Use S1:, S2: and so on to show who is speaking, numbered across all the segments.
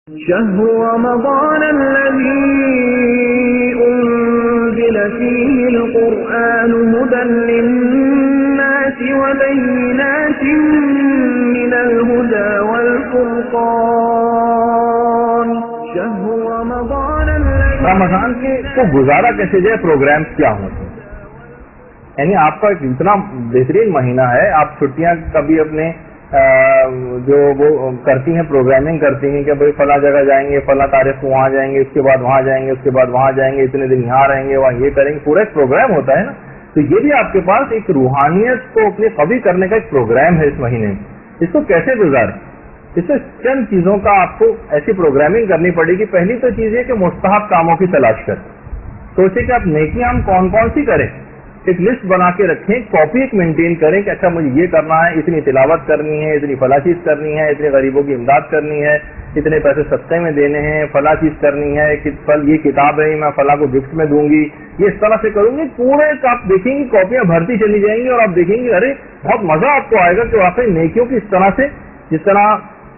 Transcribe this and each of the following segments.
S1: شهر رمضان الذي أنزل فيه القرآن هدى للناس وبينات من الهدى والفرقان شهر رمضان
S2: رمضان کے کو گزارا کیسے جائے، پروگرامز کیا ہوتے ہیں؟ یعنی آپ کا ایک اتنا بہترین مہینہ ہے، آپ چھٹیاں کبھی اپنے جو وہ کرتی ہیں، پروگرامنگ کرتی ہیں کہ بھائی فلاں جگہ جائیں گے، فلاں تاریخ کو وہاں جائیں گے، اس کے بعد وہاں جائیں گے، اس کے بعد وہاں جائیں گے، اتنے دن یہاں رہیں گے، وہاں یہ کریں گے، پورا ایک پروگرام ہوتا ہے نا. تو یہ بھی آپ کے پاس ایک روحانیت کو اپنے قوی کرنے کا ایک پروگرام ہے اس مہینے میں. اس کو کیسے گزاریں؟ اس میں چند چیزوں کا آپ کو ایسی پروگرامنگ کرنی پڑے گی. پہلی تو چیز ہے کہ مستحب کاموں کی تلاش کریں. سوچیں کہ آپ نیکیاں ہم کون کون سی کریں، ایک لسٹ بنا کے رکھیں، کاپی ایک مینٹین کریں کہ اچھا مجھے یہ کرنا ہے، اتنی تلاوت کرنی ہے، اتنی فلاں چیز کرنی ہے، اتنے غریبوں کی امداد کرنی ہے، اتنے پیسے صدقے میں دینے ہیں، فلاں چیز کرنی ہے، یہ کتاب ہے میں فلاں کو گفٹ میں دوں گی، یہ اس طرح سے کروں گی. پورے آپ دیکھیں گی کاپیاں بھرتی چلی جائیں گی اور آپ دیکھیں گے ارے بہت مزہ آپ کو آئے گا کہ واقعی نیکیوں کی اس طرح سے، جس طرح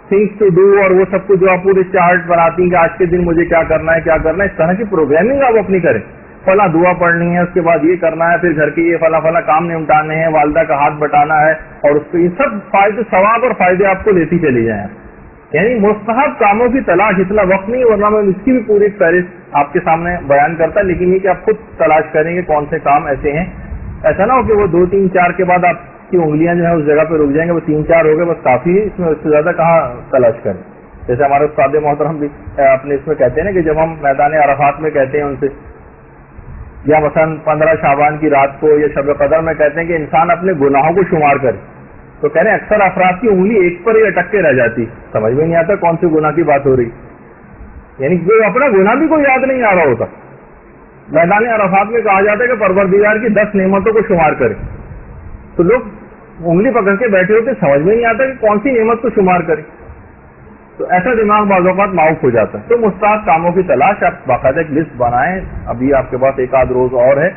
S2: تھنگس ٹو ڈو اور وہ سب کچھ جو آپ پورے چارٹ بناتی ہیں کہ آج کے دن مجھے کیا کرنا ہے کیا کرنا ہے، اس طرح کی پروگرامنگ آپ اپنی کریں. فلاں دعا پڑھنی ہے، اس کے بعد یہ کرنا ہے، پھر گھر کے یہ فلاں فلاں کام نمٹانے ہیں، والدہ کا ہاتھ بٹانا ہے، اور اس کو یہ سب فائدے ثواب اور فائدے آپ کو لیتی چلی جائیں. یعنی مستحب کاموں کی تلاش، اتنا وقت نہیں ورنہ میں اس کی بھی پوری فہرست آپ کے سامنے بیان کرتا، لیکن یہ کہ آپ خود تلاش کریں گے کون سے کام ایسے ہیں. ایسا نہ ہو کہ وہ 2 3 4 کے بعد آپ کی انگلیاں جو ہے اس جگہ پہ رک جائیں گے، وہ 3 4 ہو گئے بس کافی ہے، اس میں اس سے زیادہ کہاں تلاش کریں. جیسے ہمارے استاد محترم بھی اپنے اس میں کہتے ہیں نا کہ جب ہم میدان عرفات میں کہتے ہیں ان سے، یا مثلا 15 شعبان کی رات کو یا شب قدر میں کہتے ہیں کہ انسان اپنے گناہوں کو شمار کرے، تو کہہ رہے ہیں اکثر افراد کی انگلی ایک پر ہی اٹک کے رہ جاتی، سمجھ میں نہیں آتا کون سے گناہ کی بات ہو رہی. یعنی کوئی اپنا گناہ بھی کوئی یاد نہیں آ رہا ہوتا. میدان عرفات میں کہا جاتا ہے کہ پروردگار کی 10 نعمتوں کو شمار کرے، تو لوگ انگلی پکڑ کے بیٹھے ہوتے، سمجھ میں نہیں آتا کہ کون سی نعمت کو شمار کرے. تو ایسا دماغ بعض اوقات معاف ہو جاتا ہے. تو مستحب کاموں کی تلاش، آپ باقاعدہ ایک لسٹ بنائیں. ابھی آپ کے پاس 1 آدھ روز اور ہے،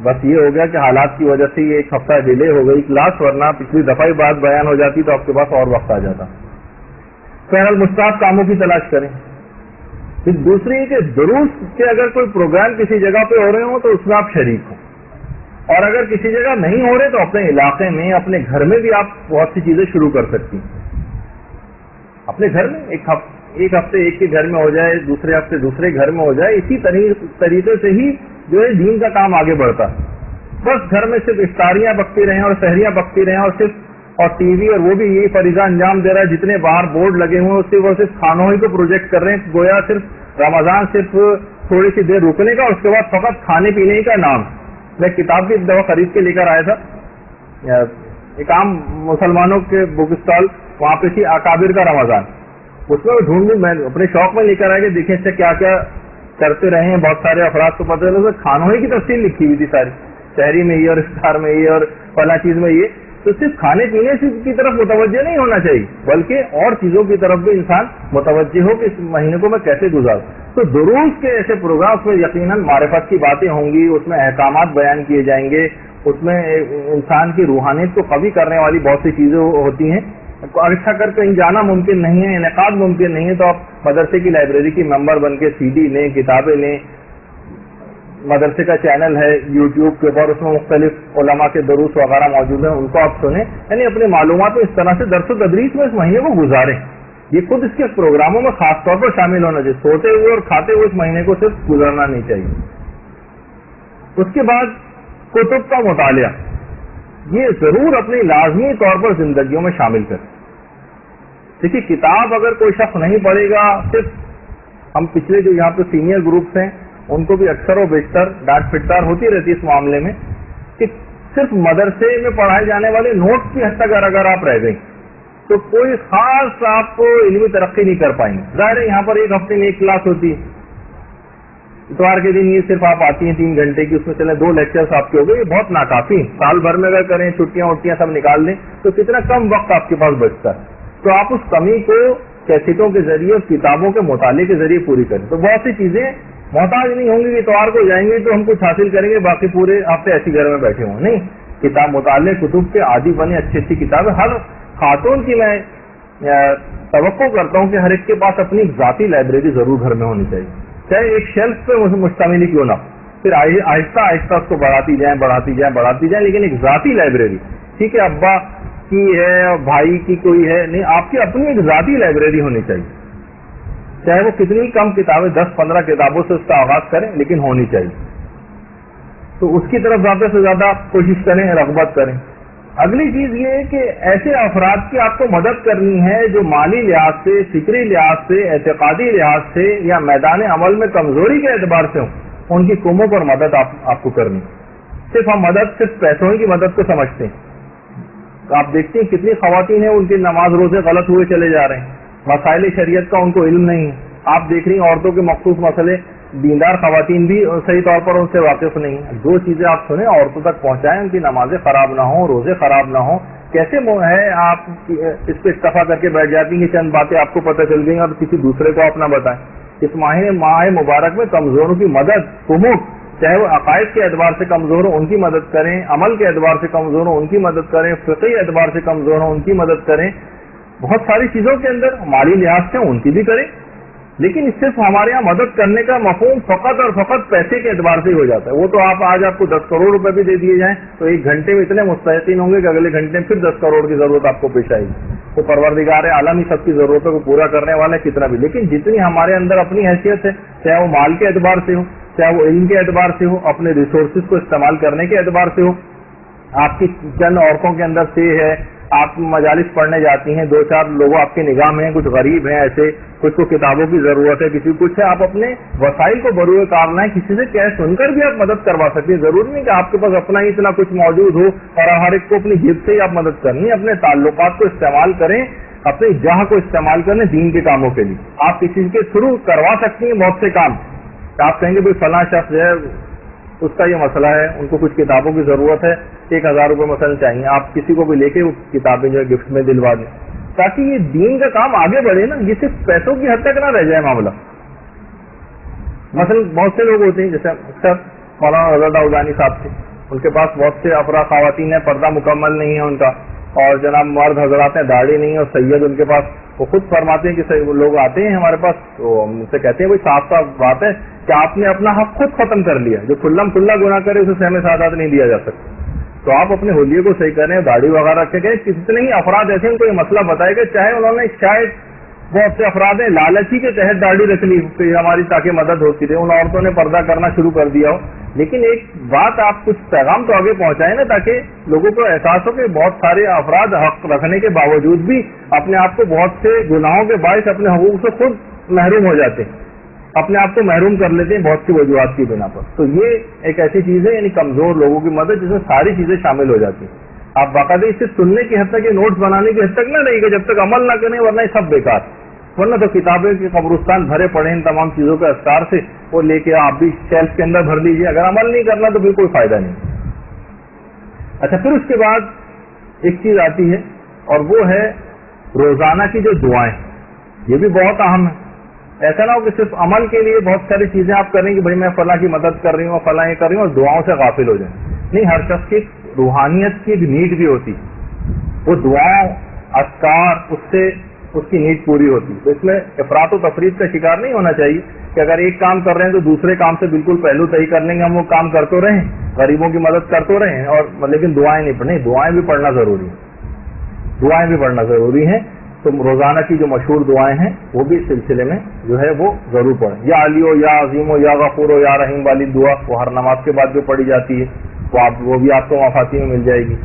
S2: بس یہ ہو گیا کہ حالات کی وجہ سے یہ 1 ہفتہ ڈیلے ہو گئی کلاس، ورنہ پچھلی دفعہ ہی بات بیان ہو جاتی تو آپ کے پاس اور وقت آ جاتا. بہرحال مستحب کاموں کی تلاش کریں. پھر دوسری کہ دروس کے اگر کوئی پروگرام کسی جگہ پہ ہو رہے ہوں تو اس میں آپ شریک ہوں، اور اگر کسی جگہ نہیں ہو رہے تو اپنے علاقے میں اپنے گھر میں بھی آپ بہت سی چیزیں شروع کر سکتی ہیں. اپنے گھر میں ایک ہفتے ایک کے گھر میں ہو جائے، دوسرے ہفتے دوسرے گھر میں ہو جائے. اسی طریقے سے ہی جو ہے دین کا کام آگے بڑھتا ہے. بس گھر میں صرف افطاریاں پکتی رہیں اور سحریاں پکتی رہیں، اور ٹی وی اور وہ بھی یہی فریضہ انجام دے رہا ہے. جتنے باہر بورڈ لگے ہوئے ہیں صرف کھانوں ہی کو پروجیکٹ کر رہے ہیں، گویا صرف رمضان صرف تھوڑی سی دیر رکنے کا، اس کے بعد فقط کھانے پینے کا نام. میں کتاب کی ایک دفعہ خرید کے لے کر آیا تھا، ایک عام مسلمانوں کے بک اسٹال وہاں پہ تھی، اکابر کا رمضان. اس میں ڈھونڈ میں اپنے شوق میں لے کر آیا کہ دیکھیں اس سے کیا کیا کرتے رہے ہیں بہت سارے افراد کو پتہ چلا. کھانوں ہی کی تفصیل لکھی ہوئی تھی ساری، شہری میں یہ اور افطار میں یہ اور فلاں چیز میں یہ. تو صرف کھانے پینے کی طرف متوجہ نہیں ہونا چاہیے، بلکہ اور چیزوں کی طرف بھی انسان متوجہ ہو کہ اس مہینے کو میں کیسے گزاروں. تو دروس کے ایسے پروگرام میں یقیناً معرفت کی باتیں ہوں گی، اس میں احکامات بیان کیے جائیں گے، اس میں انسان کی روحانیت کو قوی کرنے والی بہت سی چیزیں ہوتی ہیں. اچھا کر کہیں جانا ممکن نہیں ہے، انعقاد ممکن نہیں ہے، تو آپ مدرسے کی لائبریری کی ممبر بن کے CD لیں، کتابیں لیں. مدرسے کا چینل ہے یوٹیوب کے اوپر، اس میں مختلف علماء کے دروس وغیرہ موجود ہیں، ان کو آپ سنیں. یعنی اپنی معلومات میں اس طرح سے درس و تدریس میں اس مہینے کو گزاریں. یہ خود اس کے پروگراموں میں خاص طور پر شامل ہونا چاہیے. سوتے ہوئے اور کھاتے ہوئے اس مہینے کو صرف گزارنا نہیں چاہیے. اس کے بعد کتب کا مطالعہ یہ ضرور اپنی لازمی طور پر زندگیوں میں شامل کریں. دیکھیے کتاب اگر کوئی شخص نہیں پڑھے گا، صرف ہم پچھلے جو یہاں پہ سینئر گروپس ہیں ان کو بھی اکثر و بیشتر ڈانٹ پھٹکار ہوتی رہتی ہے اس معاملے میں کہ صرف مدرسے میں پڑھائے جانے والے نوٹس کی حد تک اگر آپ رہ گئیں تو کوئی خاص آپ کو علمی ترقی نہیں کر پائیں گے. ظاہر ہے یہاں پر 1 ہفتے میں 1 کلاس ہوتی ہے، اتوار کے دن یہ صرف آپ آتی ہیں 3 گھنٹے کی، اس میں چلے 2 لیکچرز آپ کے ہو گئے، یہ بہت ناکافی. سال بھر میں اگر کریں چھٹیاں وٹیاں سب نکال دیں تو کتنا کم وقت آپ کے پاس بچتا ہے. تو آپ اس کمی کو کیسٹوں کے ذریعے اور کتابوں کے مطالعے کے ذریعے پوری کریں. تو بہت سی چیزیں محتاج نہیں ہوں گی کہ اتوار کو جائیں گے تو ہم کچھ حاصل کریں گے باقی پورے ہفتے ایسی گھر میں بیٹھے ہوں. نہیں، کتاب مطالعے کتب کے عادی بنے، اچھی اچھی کتابیں. ہر خاتون کی میں توقع کرتا ہوں کہ ہر ایک کے پاس اپنی ایک ذاتی لائبریری ضرور گھر میں ہونی چاہیے، چاہے ایک شیلف پہ مشتمل ہی کیوں نہ، پھر آہستہ آہستہ اس کو بڑھاتی جائیں، لیکن ایک ذاتی لائبریری، ٹھیک ہے ابا کی ہے بھائی کی کوئی ہے نہیں، آپ کی اپنی ایک ذاتی لائبریری ہونی چاہیے، چاہے وہ کتنی کم کتابیں 10-15 کتابوں سے اس کا آغاز کریں لیکن ہونی چاہیے، تو اس کی طرف زیادہ سے زیادہ کوشش کریں، رغبت کریں۔ اگلی چیز یہ ہے کہ ایسے افراد کی آپ کو مدد کرنی ہے جو مالی لحاظ سے، فکری لحاظ سے، اعتقادی لحاظ سے یا میدان عمل میں کمزوری کے اعتبار سے ہوں، ان کی کمک اور مدد آپ کو کرنی۔ صرف ہم مدد صرف پیسوں کی مدد کو سمجھتے ہیں، آپ دیکھتے ہیں کتنی خواتین ہیں ان کی نماز روزے غلط ہوئے چلے جا رہے ہیں، مسائل شریعت کا ان کو علم نہیں ہے، آپ دیکھ رہی ہیں عورتوں کے مخصوص مسئلے دیندار خواتین بھی صحیح طور پر ان سے واقف نہیں ہیں۔ دو چیزیں آپ سنیں، عورتوں تک پہنچائیں، ان کی نمازیں خراب نہ ہوں، روزے خراب نہ ہوں۔ کیسے ہے آپ اس پہ اکتفا کر کے بیٹھ جاتی ہیں کہ چند باتیں آپ کو پتہ چل گئی اور کسی دوسرے کو آپ نہ بتائیں۔ اس ماہ مبارک میں کمزوروں کی مدد، کمک، چاہے وہ عقائد کے اعتبار سے کمزور ہوں ان کی مدد کریں، عمل کے اعتبار سے کمزور ہوں ان کی مدد کریں، فقہی اعتبار سے کمزور ہوں ان کی مدد کریں، بہت ساری چیزوں کے اندر مالی لحاظ سے ان کی بھی کریں۔ لیکن صرف ہمارے یہاں مدد کرنے کا مفہوم فقط اور فقط پیسے کے اعتبار سے ہی ہو جاتا ہے۔ وہ تو آج آپ کو 10 کروڑ روپے بھی دے دیے جائیں تو ایک گھنٹے میں اتنے مستحقین ہوں گے کہ اگلے گھنٹے میں پھر 10 کروڑ کی ضرورت آپ کو پیش آئے گی۔ تو پروردگار عالم ہی سب کی ضرورتوں کو پورا کرنے والا ہے کتنا بھی، لیکن جتنی ہمارے اندر اپنی حیثیت ہے، چاہے وہ مال کے اعتبار سے ہو، چاہے وہ علم کے اعتبار سے ہو، اپنے ریسورسز کو استعمال کرنے کے اعتبار سے ہو، آپ کی چند عورتوں کے اندر سے ہے، آپ مجالس پڑھنے جاتی ہیں، 2-4 لوگ آپ کے نگاہ میں ہیں، کچھ غریب ہیں ایسے، کچھ کو کتابوں کی ضرورت ہے، کسی کچھ ہے، آپ اپنے وسائل کو بروئے کار لائیں، کسی سے کہہ سن کر بھی آپ مدد کروا سکتے ہیں۔ ضروری نہیں کہ آپ کے پاس اپنا ہی اتنا کچھ موجود ہو اور ہر ایک کو اپنی جیب سے ہی آپ مدد کرنی ہے۔ اپنے تعلقات کو استعمال کریں، اپنی جہاں کو استعمال کریں دین کے کاموں کے لیے۔ آپ کسی کے تھرو کروا سکتی ہیں بہت سے کام، آپ کہیں گے بھائی فلاں شخص ہے اس کا یہ مسئلہ ہے، ان کو کچھ کتابوں کی ضرورت ہے، 1000 روپے مثلا چاہیے، آپ کسی کو بھی لے کے وہ کتابیں جو ہے گفٹ میں دلوا دیں، تاکہ یہ دین کا کام آگے بڑھے نا، یہ صرف پیسوں کی حد تک نہ رہ جائے معاملہ۔ مثلا بہت سے لوگ ہوتے ہیں جیسے اکثر مولانا رضا داؤدانی صاحب تھے، ان کے پاس بہت سے افراد خواتین ہیں، پردہ مکمل نہیں ہے ان کا، اور جناب مرد حضرات ہیں داڑھی نہیں ہے، اور سید ان کے پاس، وہ خود فرماتے ہیں کہ لوگ آتے ہیں ہمارے پاس تو ہم سے کہتے ہیں بھائی صاف صاف بات ہے کہ آپ نے اپنا حق خود ختم کر لیا، جو کھلا گناہ کرے اسے سہم سعادت نہیں دیا جا سکتا، تو آپ اپنے ہولیے کو صحیح کریں، داڑھی وغیرہ رکھے گئے۔ کتنے ہی افراد ایسے ان کو یہ مسئلہ بتائے گا، چاہے انہوں نے شاید بہت سے افراد ہیں لالچی کے تحت داڑھی رکھ لی کہ ہماری تاکہ مدد ہوتی رہے، ان عورتوں نے پردہ کرنا شروع کر دیا ہو، لیکن ایک بات آپ کچھ پیغام تو آگے پہنچائیں نا، تاکہ لوگوں کو احساس ہو کہ بہت سارے افراد حق رکھنے کے باوجود بھی اپنے آپ کو بہت سے گناہوں کے باعث اپنے حقوق سے خود محروم ہو جاتے ہیں، اپنے آپ کو محروم کر لیتے ہیں بہت سی وجوہات کی بنا پر۔ تو یہ ایک ایسی چیز ہے، یعنی کمزور لوگوں کی مدد جس میں ساری چیزیں شامل ہو جاتی ہیں۔ آپ باقاعدہ اسے سننے کی حد تک، یہ نوٹس بنانے کی حد تک نہ رہے گا جب تک عمل نہ کریں، ورنہ یہ سب بیکار، ورنہ تو کتابیں کے قبرستان بھرے پڑے ان تمام چیزوں کے اذکار سے، وہ لے کے آپ بھی شیلف کے اندر بھر لیجیے، اگر عمل نہیں کرنا تو بالکل فائدہ نہیں۔ اچھا، پھر اس کے بعد ایک چیز آتی ہے اور وہ ہے روزانہ کی جو دعائیں، یہ بھی بہت اہم ہے۔ ایسا نہ ہو کہ صرف عمل کے لیے بہت ساری چیزیں آپ کریں کہ بھائی میں فلاں کی مدد کر رہی ہوں، فلاں یہ کر رہی ہوں، اور دعاؤں سے غافل ہو جائیں۔ نہیں، ہر شخص کی روحانیت کی ایک نیڈ بھی ہوتی، وہ دعاؤں اذکار اس کی نیڈ پوری ہوتی، تو اس میں افراط و تفریط کا شکار نہیں ہونا چاہیے کہ اگر ایک کام کر رہے ہیں تو دوسرے کام سے بالکل پہلو تہی کر لیں گے، ہم وہ کام کرتے رہیں، غریبوں کی مدد کرتے رہیں، اور لیکن دعائیں نہیں پڑھیں۔ دعائیں بھی پڑھنا ضروری ہے، دعائیں بھی پڑھنا ضروری ہے۔ تو روزانہ کی جو مشہور دعائیں ہیں وہ بھی اس سلسلے میں جو ہے وہ ضرور پڑھیں۔ یا علی ہو، یا عظیم ہو، یا غفور ہو، یا رحیم والی دعا وہ ہر نماز کے بعد جو پڑھی جاتی ہے وہ بھی آپ کو مفاتی میں مل جائے گی۔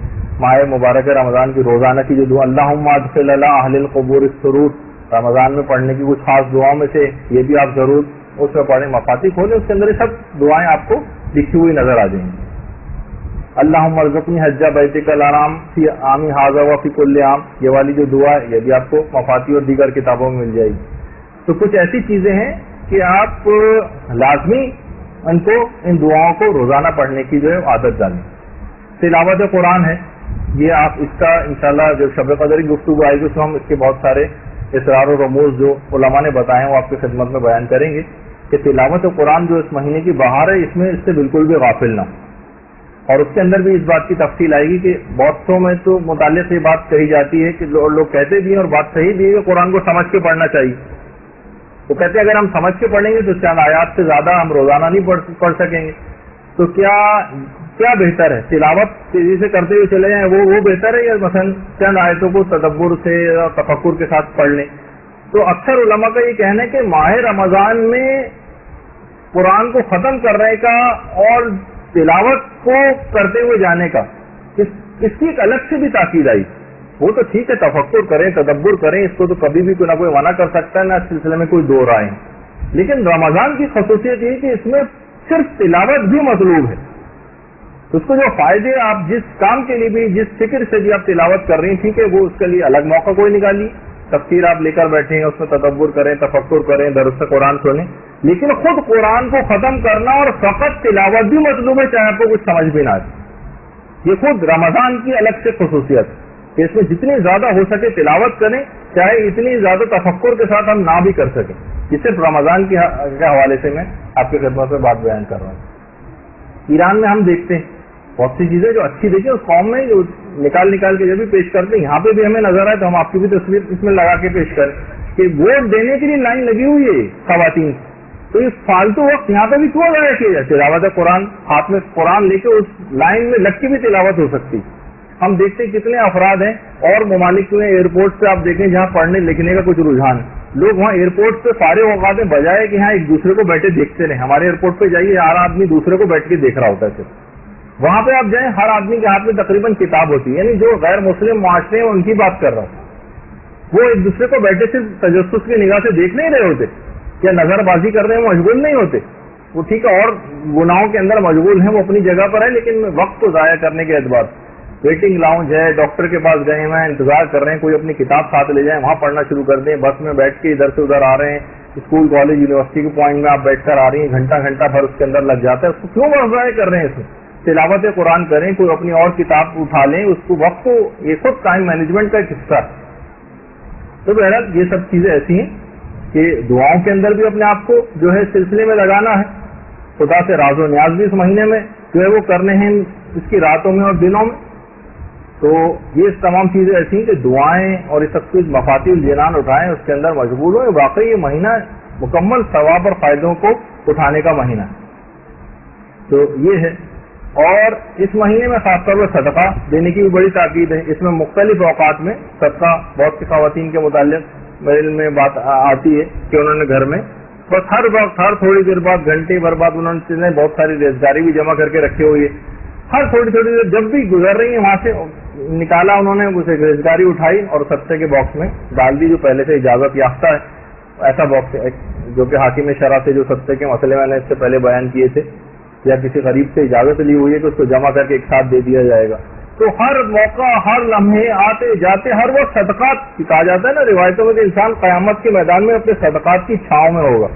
S2: ماہ مبارک رمضان کی روزانہ کی جو دعا اللہم ادخل علی اہل القبور السرور، رمضان میں پڑھنے کی کچھ خاص دعاؤں میں سے یہ بھی آپ ضرور اس میں پڑھیں، مفاتی کھولیں، اس کے اندر یہ سب دعائیں آپ کو لکھی ہوئی نظر آ جائیں گی۔ اللہم ارزقنی حج بیتک الحرام فی عامی ھذا وفی کل عام، یہ والی جو دعا ہے یہ بھی آپ کو مفاتی اور دیگر کتابوں میں مل جائے گی۔ تو کچھ ایسی چیزیں ہیں کہ آپ لازمی ان دعاؤں کو روزانہ پڑھنے کی جو ہے عادت ڈالیں۔ تلاوت قرآن ہے، یہ آپ اس کا انشاءاللہ جب شب قدر کی گفتگو آئے گی اس میں ہم اس کے بہت سارے اسرار و رموز جو علماء نے بتائے ہیں وہ آپ کی خدمت میں بیان کریں گے کہ تلاوت قرآن جو اس مہینے کی بہار ہے اس میں اس سے بالکل بھی غافل نہ۔ اور اس کے اندر بھی اس بات کی تفصیل آئے گی کہ بہت سو میں تو متعلق یہ بات کہی جاتی ہے کہ لوگ کہتے بھی ہیں اور بات صحیح بھی ہے کہ قرآن کو سمجھ کے پڑھنا چاہیے. تو کہتے ہیں اگر ہم سمجھ کے پڑھیں گے تو چند آیات سے زیادہ ہم روزانہ نہیں پڑھ سکیں گے. تو کیا بہتر ہے؟ تلاوت تیزی سے کرتے ہوئے چلے جائیں وہ بہتر ہے، یا مثلا چند آیتوں کو تدبر سے اور تفکر کے ساتھ پڑھ لیں؟ تو اکثر علماء کا یہ کہنا ہے کہ ماہ رمضان میں قرآن کو ختم کرنے کا اور تلاوت کو کرتے ہوئے جانے کا اس کی ایک الگ سے بھی تاکید آئی. وہ تو ٹھیک ہے تفکر کریں تدبر کریں، اس کو تو کبھی بھی کوئی نہ کوئی منع کر سکتا ہے، نہ اس سلسلے میں کوئی دو رائے، لیکن رمضان کی خصوصیت یہ کہ اس میں صرف تلاوت بھی مطلوب ہے. اس کو جو فائدے آپ جس کام کے لیے بھی جس فکر سے بھی آپ تلاوت کر رہی ہیں، ٹھیک ہے وہ اس کے لیے الگ موقع کوئی نکالیے، تفسیر آپ لے کر بیٹھیں اس میں تدبر کریں تفکر کریں درس قرآن سنیں، لیکن خود قرآن کو ختم کرنا اور فقط تلاوت بھی مطلوب ہے چاہے آپ کو کچھ سمجھ بھی نہ آئے. یہ خود رمضان کی الگ سے خصوصیت کہ اس میں جتنی زیادہ ہو سکے تلاوت کریں، چاہے اتنی زیادہ تفکر کے ساتھ ہم نہ بھی کر سکیں. یہ صرف رمضان کے حوالے سے میں آپ کی خدمت میں بات بیان کر رہا ہوں. ایران میں ہم دیکھتے ہیں بہت سی چیزیں جو اچھی دیکھیں اس قوم میں جو نکال کے جب بھی پیش کرتے ہیں، یہاں پہ بھی ہمیں نظر آئے تو ہم آپ کی بھی تصویر اس میں لگا کے پیش کریں کہ ووٹ دینے کے لیے لائن لگی ہوئی ہے خواتین. تو یہ فالتو وقت یہاں پہ بھی کیوں ضائع کیا جائے؟ تلاوت قرآن، ہاتھ میں قرآن لے کے اس لائن میں لگ کے بھی تلاوت ہو سکتی. ہم دیکھتے ہیں کتنے افراد ہیں اور ممالک میں ایئرپورٹ پہ آپ دیکھیں جہاں پڑھنے لکھنے کا کچھ رجحان ہے، لوگ وہاں ایئرپورٹ پہ فارغ اوقات میں بجائے کہ یہاں ایک دوسرے کو بیٹھے دیکھتے رہیں. ہمارے ایئرپورٹ پہ جائیے ہر آدمی دوسرے کو بیٹھ کے دیکھ رہا ہوتا ہے. صرف وہاں پہ آپ جائیں ہر آدمی کے ہاتھ میں تقریباً کتاب ہوتی ہے، یعنی جو غیر مسلم معاشرے ہیں ان کی بات کر رہا ہوں. وہ ایک دوسرے کو بیٹھے صرف تجسس کی نگاہ سے دیکھ نہیں رہے ہوتے یا نظر بازی کرنے میں مشغول نہیں ہوتے. وہ ٹھیک ہے اور گناہوں کے اندر مشغول ہیں، وہ اپنی جگہ پر ہے، لیکن وقت کو ضائع کرنے کے اعتبار ویٹنگ لاؤنج ہے، ڈاکٹر کے پاس گئے ہیں انتظار کر رہے ہیں، کوئی اپنی کتاب ساتھ لے جائیں وہاں پڑھنا شروع کر دیں. بس میں بیٹھ کے ادھر سے ادھر آ رہے ہیں، اسکول کالج یونیورسٹی کے پوائنٹ میں آپ بیٹھ کر آ رہی ہیں، گھنٹہ بھر اس کے اندر لگ جاتا ہے. اس کو کیوں وقت ضائع کر رہے ہیں؟ اس میں تلاوت قرآن کریں، کوئی اپنی اور کتاب اٹھا لیں. اس کو وقت کو یہ خود ٹائم مینجمنٹ کا ایک حصہ ہے. تو بہرحال یہ سب چیزیں ایسی ہیں کہ دعاؤں کے اندر بھی اپنے آپ کو جو ہے سلسلے میں لگانا ہے. خدا سے راز و نیاز بھی اس مہینے میں جو ہے وہ کرنے ہیں اس کی راتوں میں اور دنوں میں. تو یہ تمام چیزیں ایسی ہیں کہ دعائیں اور اس سب کچھ مفاتیح الجنان اٹھائیں، اس کے اندر مشغول ہوں. واقعی یہ مہینہ مکمل ثواب اور فائدوں کو اٹھانے کا مہینہ ہے. تو یہ ہے. اور اس مہینے میں خاص طور پر صدقہ دینے کی بھی بڑی تاکید ہے. اس میں مختلف اوقات میں صدقہ بہت سی خواتین کے متعلق میرے علم میں بات آتی ہے کہ انہوں نے گھر میں بس ہر وقت ہر تھوڑی دیر بعد گھنٹے بھر بعد انہوں نے بہت ساری ریزگاری بھی جمع کر کے رکھی ہوئی ہے. ہر تھوڑی دیر جب بھی گزر رہی ہیں وہاں سے نکالا انہوں نے اسے ریزگاری اٹھائی اور صدقے کے باکس میں ڈال دی، جو پہلے سے اجازت یافتہ ہے. ایسا باکس ہے جو کہ حاکم شرع سے جو صدقے کے مسئلے میں نے اس سے پہلے بیان کیے تھے، یا کسی غریب سے اجازت لی ہوئی ہے کہ اس کو جمع کر کے ایک ساتھ دے دیا جائے گا. تو ہر موقع ہر لمحے آتے جاتے ہر وقت صدقات کہا جاتا ہے نا روایتوں میں کہ انسان قیامت کے میدان میں اپنے صدقات کی چھاؤں میں ہوگا.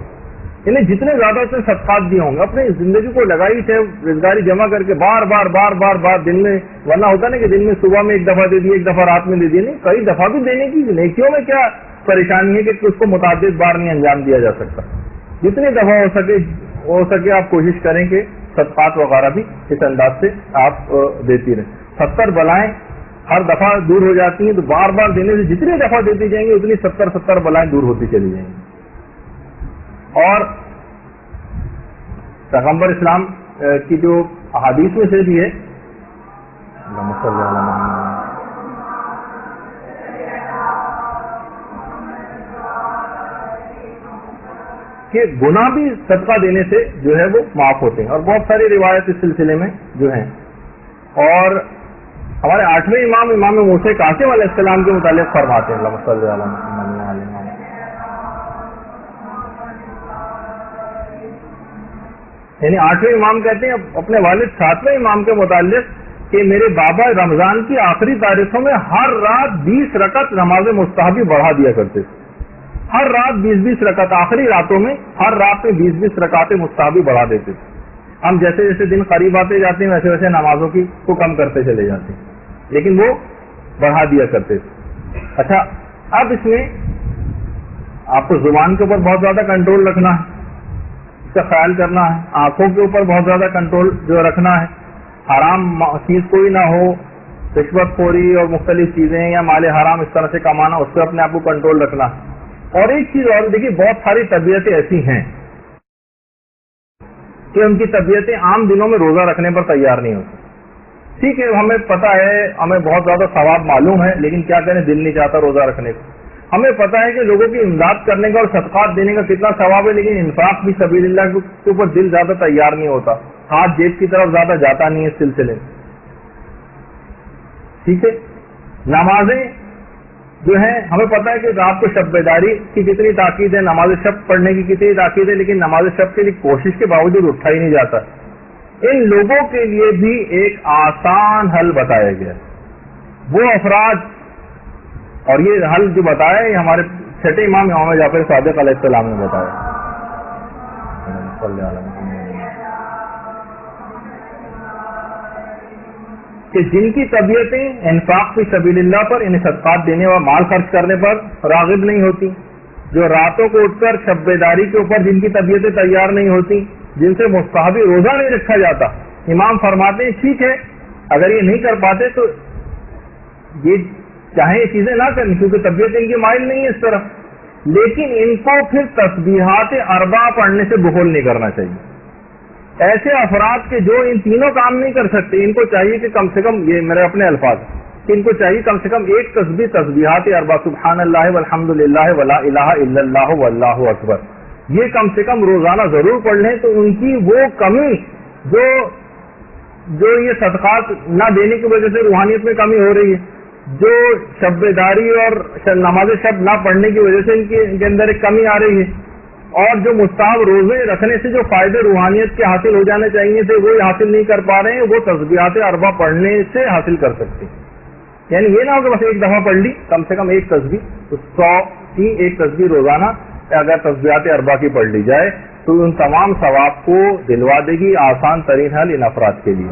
S2: یعنی جتنے زیادہ اس نے صدقات دیے ہوں گے اپنی زندگی کو لگائی تھے روزگاری جمع کر کے بار بار دن میں، ورنہ ہوتا نا کہ دن میں صبح میں ایک دفعہ دے دیے ایک دفعہ رات میں دے دیے، نہیں کئی دفعہ بھی دینے کی. نیکیوں میں کیا پریشانی ہے کہ اس کو متعدد بار نہیں انجام دیا جا سکتا. جتنی دفعہ ہو سکے آپ کوشش کریں کہ صدقات وغیرہ بھی اس انداز سے آپ دیتی رہیں. 70 بلائیں ہر دفعہ دور ہو جاتی ہیں، تو بار بار دینے سے جتنی دفعہ دیتی جائیں گی اتنی 70 بلائیں دور ہوتی چلی جائیں گی. اور پیغمبر اسلام کی جو احادیث میں سے بھی ہے کہ گناہ بھی صدقہ دینے سے جو ہے وہ معاف ہوتے ہیں، اور بہت ساری روایت اس سلسلے میں جو ہیں. اور ہمارے 8ویں امام موسیٰ کاظم علیہ السلام کے متعلق فرماتے ہیں اللہم صلی علی محمد وعلی آل محمد. یعنی 8ویں امام کہتے ہیں اپنے والد 7ویں امام کے متعلق کہ میرے بابا رمضان کی آخری تاریخوں میں ہر رات 20 رکعت نماز مستحبی بڑھا دیا کرتے تھے. ہر رات 20 رکعت، آخری راتوں میں ہر رات میں 20 رکعتیں مستحبی بڑھا دیتے تھے. ہم جیسے جیسے دن قریب آتے جاتے ہیں ویسے ویسے نمازوں کی کو کم کرتے چلے جاتے ہیں، لیکن وہ بڑھا دیا کرتے تھے. اچھا اب اس میں آپ کو زبان کے اوپر بہت زیادہ کنٹرول رکھنا ہے، اس کا خیال کرنا ہے. آنکھوں کے اوپر بہت زیادہ کنٹرول جو رکھنا ہے، حرام چیز کوئی نہ ہو، رشوت خوری اور مختلف چیزیں یا مال حرام اس طرح سے کمانا، اس سے اپنے آپ کو کنٹرول رکھنا. اور ایک چیز اور دیکھیے، بہت ساری طبیعتیں ایسی ہیں کہ ان کی طبیعتیں عام دنوں میں روزہ رکھنے پر تیار نہیں ہوتی. ٹھیک ہے، ہمیں پتا ہے، ہمیں بہت زیادہ ثواب معلوم ہے، لیکن کیا کریں، دل نہیں چاہتا روزہ رکھنے کو. ہمیں پتا ہے کہ لوگوں کی امداد کرنے کا اور صدقات دینے کا کتنا ثواب ہے، لیکن انفاق بھی سبیل اللہ کے اوپر دل زیادہ تیار نہیں ہوتا، ہاتھ جیب کی طرف زیادہ جاتا نہیں ہے اس سلسلے میں. ٹھیک ہے، نمازیں جو ہیں ہمیں پتا ہے کہ رات کو شب بیداری کی کتنی تاکید ہے، نماز شب پڑھنے کی کتنی تاکید ہے، لیکن نماز شب کے لیے کوشش کے باوجود اٹھا ہی نہیں جاتا. ان لوگوں کے لیے بھی ایک آسان حل بتایا گیا. وہ افراد، اور یہ حل جو بتایا یہ ہمارے چھٹے امام جعفر صادق علیہ السلام نے بتایا کہ جن کی طبیعتیں انفاق فی سبیل اللہ پر، انہیں صدقات دینے اور مال خرچ کرنے پر راغب نہیں ہوتی، جو راتوں کو اٹھ کر شب بیداری کے اوپر جن کی طبیعتیں تیار نہیں ہوتی، جن سے مستحبی روزہ نہیں رکھا جاتا، امام فرماتے ہیں ٹھیک ہے اگر یہ نہیں کر پاتے تو یہ چاہے یہ چیزیں نہ کریں کیونکہ طبیعت ان کی مائل نہیں ہے اس طرح، لیکن ان کو پھر تسبیحات اربع پڑھنے سے بخل نہیں کرنا چاہیے. ایسے افراد کے جو ان تینوں کام نہیں کر سکتے، ان کو چاہیے کہ کم سے کم، یہ میرے اپنے الفاظ، کہ ان کو چاہیے کم سے کم ایک تسبیح تسبیحات اربع سبحان اللہ والحمد للہ ولا الہ الا اللہ واللہ اکبر، یہ کم سے کم روزانہ ضرور پڑھ لیں. تو ان کی وہ کمی جو یہ صدقات نہ دینے کی وجہ سے روحانیت میں کمی ہو رہی ہے، جو شب بیداری اور نماز شب نہ پڑھنے کی وجہ سے ان کے اندر ایک کمی آ رہی ہے، اور جو مستحب روزے رکھنے سے جو فائدے روحانیت کے حاصل ہو جانے چاہیے تھے وہ حاصل نہیں کر پا رہے ہیں، وہ تسبیحات اربع پڑھنے سے حاصل کر سکتے ہیں. یعنی یہ نہ ہو کہ بس ایک دفعہ پڑھ لی، کم سے کم ایک تسبیح، 100 کی ایک تسبیح روزانہ اگر تسبیحات اربع کی پڑھ لی جائے تو ان تمام ثواب کو دلوا دے گی. آسان ترین حل ان افراد کے لیے.